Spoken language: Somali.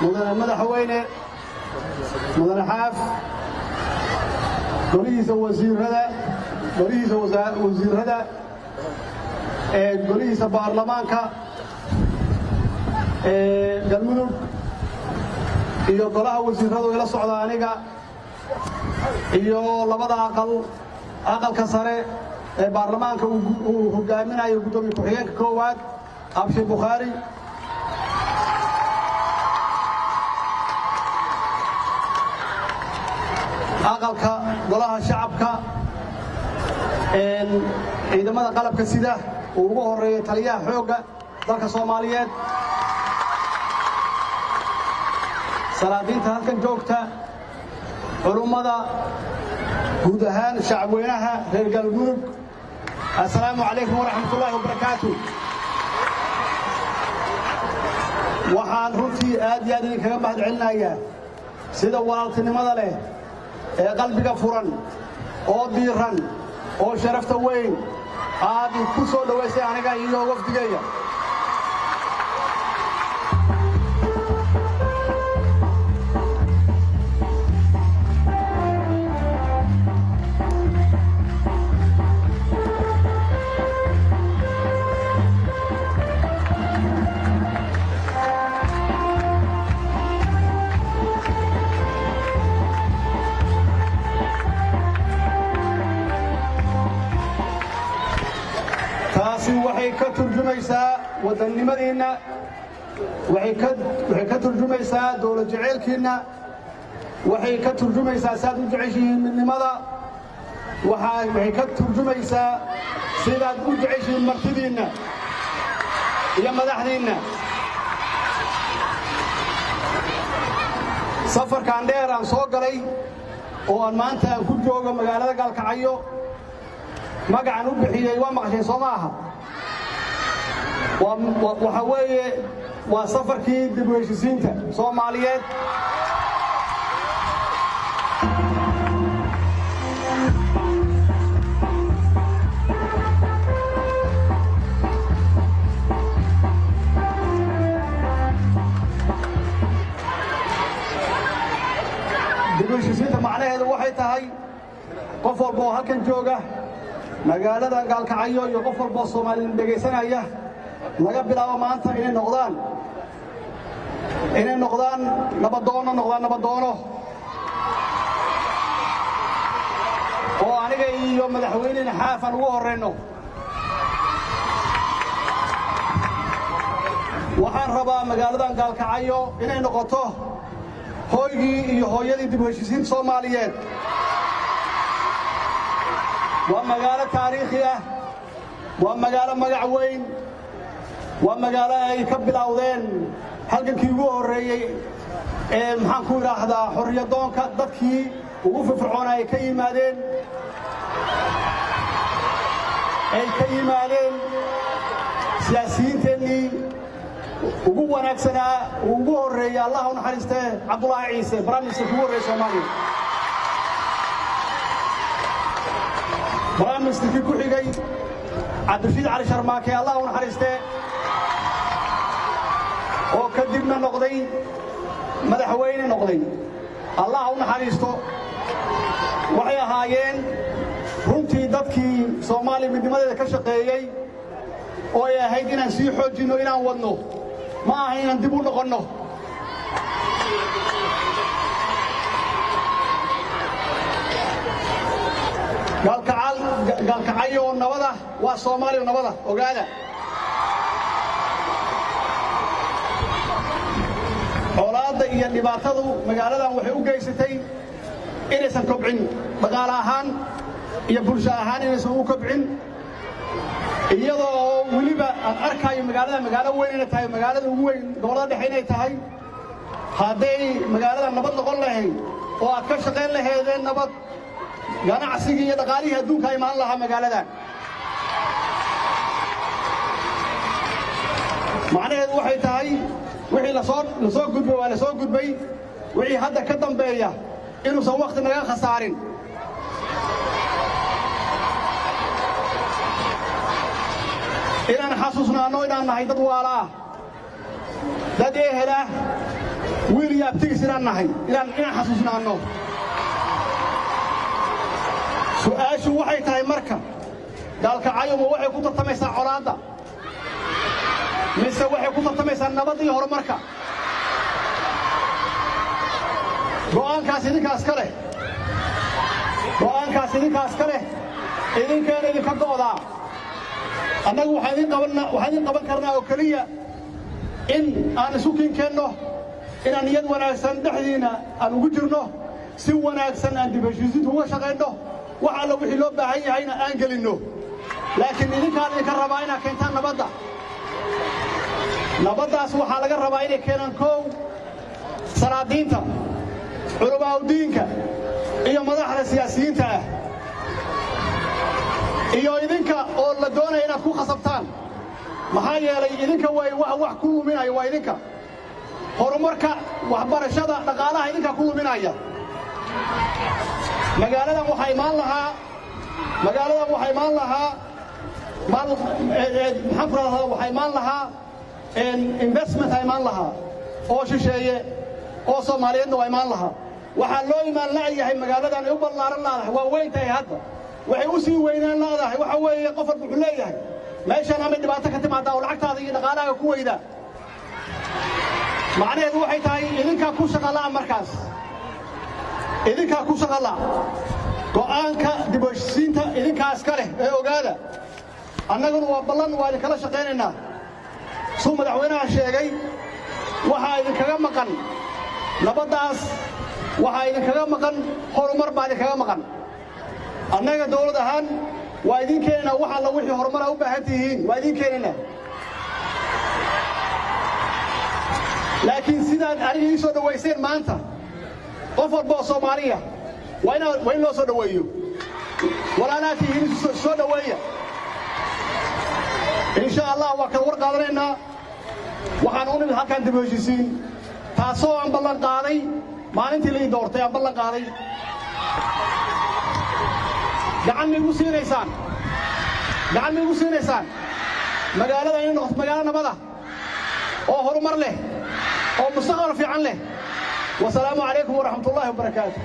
madaxweyne mudane xaaf golihiisa wasiirada golihiisa baarlamaanka galmudug iyo golaha wasiiradu ila socda aniga iyo labada aqalka sare ee baarlamaanka uu hogaaminayo gudoomiye ku-xigeenka koowaad abshir bukhaari aqalka golaha shacabka ciidamada qalabka sida uu ugu horeeyay taliyaha xoogga dalka Soomaaliyeed salaadiinta halkan joogta culummada guud ahaan shacabweynaha reer galmudug assalaamu calaykum waraxmatullaahi wabarakaatuh waxaan runtii aad iyo aad idinkaga mahadcelinayaa sida walaaltinimada leh ee qalbiga furan oo diiran oo sharafta weyn aad ku soo dhawaysay aniga iyo wafdigayga waxay ka turjumaysaa wadannimadiina waxay ka turjumaysaa dawlad jaceylkiina waxay ka turjumaysaa saad u jeceshihiin midnimada waxay ka turjumaysaa sidaad u jeceshihiin martidiinna iyo madaxdiinna safarkan dheer aan soo galay oo aan maanta aan ku joogo magaalada Gaalkacyo magacan u bixiyay waa maqashay Soomaaliya waxa weeye waa safarkii dib u heshiisiinta Soomaaliyeed dib u heshiisiinta macnaheedu waxay tahay qof walba oo halkan jooga magaalada Gaalkacyo iyo qof walba Soomaaliyeed dhageysanaya laga bilaabo maanta inay noqdaan nabadoono oo aniga iyo madaxweynaha xaafan ugu horeyno waxaan rabaa magaaladan Gaalkacyo inay noqoto hooygii iyo hooyadii dib u heshiisiinta Soomaaliyeed waa magaalo taariikhi ah waa magaalo magac weyn waa magaalo ay ka bilowdeen halkankii ugu horeeyay ee maxaan ku yiraahdaa xorriyadoonka dadkii ugu firfircoonaa ay ka yimaadeen siyaasiyiinteennii ugu wanaagsanaa ugu horeeyay Allah u naxariistay Cabdullaahi Ciise barnaamijka ugu horeeyay Soomaaliya barnaamijkii ku xigay Cabdirashiid Cali Sharmaake Allah u naxariistay oo kadibna noqday madaxweyne noqday Allah u naxariisto waxay ahaayeen runtii dadkii Soomaaliya midnimadeeda ka shaqeeyay oo ay ahayd inaan sii xoojino inaan wadno ma aha inaan dib u noqonno Gaalkacyo nabada waa Soomaaliya nabada ogaada xoolaada iyo dhibaatadu magaaladan waxay u geysatay inaysan kobcin dhaqaale ahaan iyo bulsho ahaan inaysan u kobcin iyadoo weliba aan arkayo magaalo weyn inay tahay magaalada ugu weyn gobolada dhexe inay tahay hadday magaalada nabad noqon lahayd oo aad ka shaqayn lahaydeen nabad ganacsiga iyo dhaqaalihii adduunka ay imaan lahaa magaaladan macnaheedu waxay tahay wixii la soo gudbay waa la soo gudbay wixii hadda ka dambeeya inuusan waqti naga khasaarin inaan xasuusnaano inaan nahay dad waala ah dad ehel ah wiil iyo abtigiis inaan nahay inaan xasuusnaano su'aashu waxay tahay marka gaalkacyo ma waxay ku tartamaysaa colaadda mise waxay ku tartamaysaa nabad iyo horumarka go'aankaas idinkaas ka leh idinkeena idinka go'daa annagu waxaan idin qaban karnaa oo keliya in aan isu kiinkeenno inaan niyad wanaagsan dhexdiina aan ugu jirno si wanaagsan aan dib heshiisiinta uga shaqayno wax alla wixii loo baahan yahayna aan gelinno laakiin idinkaan idinka rabaa inaad keentaan nabaddaas waxaa laga rabaa inay keenaan koow salaadiinta culamaa'udiinka iyo madaxda siyaasiyiinta ah iyo idinka oo la doonaya inaad ku khasabtaan maxaa yeelay idinka way wax ku luminaya waa idinka horumarka waxbarashada dhaqaalaha idinka ku luminaya magaaladan waxaa imaan lahaa investment ay imaan lahaa oo shisheeye oo Soomaaliyeedna waa imaan lahaa waxaa loo imaan la'yahay magaaladan ay u ballaaran laadahay waa weyn tahay hadda waxay u sii weynaan laadahay waxa weeye qof walba wuxuu leeyahay meeshaan ama dhibaato ka timaada oo lacagtaada iyo dhaqaalahaaga ku weyda macnaheedu waxay tahay idinkaa ku shaqala markaas idinkaa ku shaqala go'aanka dib u heshiisiinta idinkaas ka leh ee ogaada annaguna waa ballan waa idinkala shaqaynaynaa suu madaxweynaha sheegay waxaa idinkaga maqan nabaddaas waxaa idinkaga maqan horumar baa idinkaga maqan annaga dawlad ahaan waa idin keenaynaa wax alla wixii horumar u baahan tihiin waa idin keenaynaa laakiin sidaad aniga ii soo dhawayseen maanta qof walba oo Soomaaliya waa in loo soo dhaweeyo walaalaha tihiin soo dhaweeya insha Allah waa kala war qaadanaynaa waxaan u nimid halkan dib u heshiisiin taasoo aan ballan qaaday maalintii la doortay aan ballan qaaday gacan ma igu siinaysaan magaalada inay noqoto magaalo nabada oo horumar leh oo mustaqbal fiican leh wasalaamu calaykum waraxmatullaahi wabarakaatuh